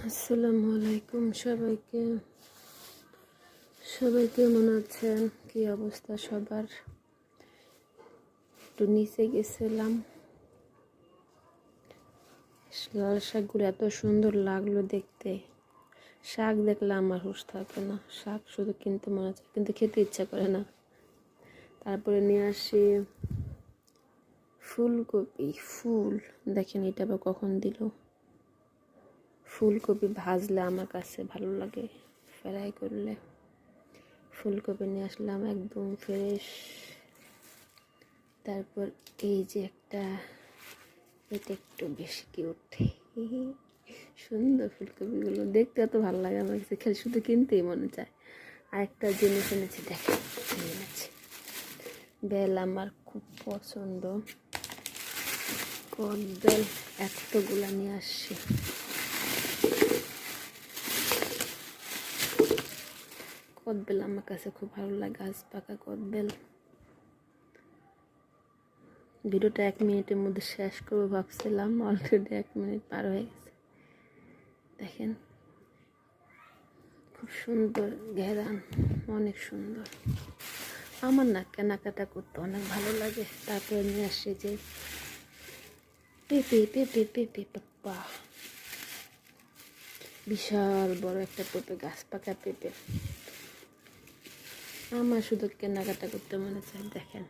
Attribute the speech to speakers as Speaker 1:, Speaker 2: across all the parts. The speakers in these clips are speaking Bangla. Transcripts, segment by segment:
Speaker 1: আসসালামু আলাইকুম সবাইকে। সবাই কেমন আছেন? কি অবস্থা সবার? একটু নিচে গেছিলাম, লাল শাকগুলো এত সুন্দর লাগলো দেখতে। শাক দেখলে আমার হুঁশ থাকে না, শাক শুধু কিনতে মনে হচ্ছে কিন্তু খেতে ইচ্ছা করে না। তারপরে নিয়ে আসি ফুলকপি। ফুল দেখেন এটা আবার কখন দিল। ফুলকপি ভাজলে আমার কাছে ভালো লাগে, ফ্রাই করলে। ফুলকপি নিয়ে আসলাম একদম ফ্রেশ। তারপর এই যে একটা, এটা একটু বেশি কিউট, সুন্দর। ফুলকপিগুলো দেখতে এত ভালো লাগে আমার কাছে, খেলে শুধু কিনতেই মনে চায়। আরেকটা জিনিস এনেছি, দেখেন এনেছি বেল, আমার খুব পছন্দ। কদবেল এতগুলা নিয়ে আসছি। কদবেল আমার কাছে খুব ভালো লাগে, গাছ পাকা কদবেল। ভিডিওটা 1 মিনিটের মধ্যে শেষ করবো ভাবছিলাম, অলরেডি 1 মিনিট পার হয়ে গেছে। দেখেন খুব সুন্দর ঘেরান, অনেক সুন্দর। আমার না কেনাকাটা করতে অনেক ভালো লাগে। তারপরে নিয়ে আসি যে পেঁপে, পেঁপে পেঁপে পাপ্পা, বিশাল বড় একটা পেঁপে গাছ, পাকা পেঁপে। আমার শুধু কেনাকাটা করতে মনে চায়, দেখেন।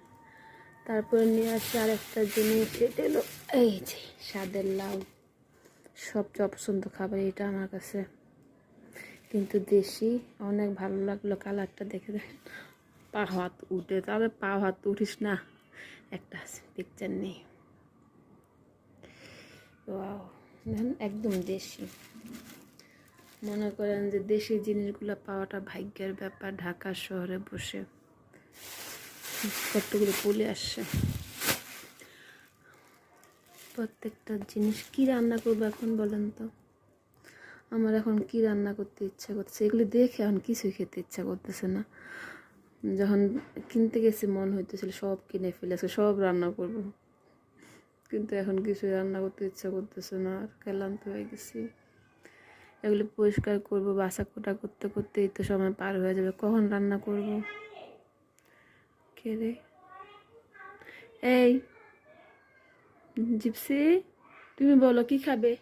Speaker 1: তারপরে নিয়ে আসি আরেকটা জিনিস, সেটা হলো এই যে স্বাদের লাউ। সবচেয়ে অপছন্দ খাবার এটা আমার কাছে, কিন্তু দেশি। অনেক ভালো লাগলো কালারটা দেখে। দেখেন পা হাত উঠে, তাহলে পা হাত উঠিস না, একটা পিকচার নেই। ওয়াও, দেখেন একদম দেশি। মনে করেন যে দেশি জিনিসগুলো পাওয়াটা ভাগ্যের ব্যাপার। ঢাকা শহরে বসে কতগুলো পলে আসছে। প্রত্যেকটা জিনিস কি রান্না করবো এখন বলেন তো? আমার এখন কি রান্না করতে ইচ্ছা করতেছে, এগুলি দেখে এখন কিছুই খেতে ইচ্ছা করতেছে না। যখন কিনতে গেছি মনে হইতেছিল সব কিনে ফেলেছে, সব রান্না করব, কিন্তু এখন কিছু রান্না করতে ইচ্ছা করতেছে না। আর ক্লান্ত হয়ে গেছি। এগুলি পরিষ্কার করব, বাসা কোটা করতে করতেই তো সময় পার হয়ে যাবে। কখন রান্না করব? কে রে? এই জিপসি, তুমি বলো কি খাবে?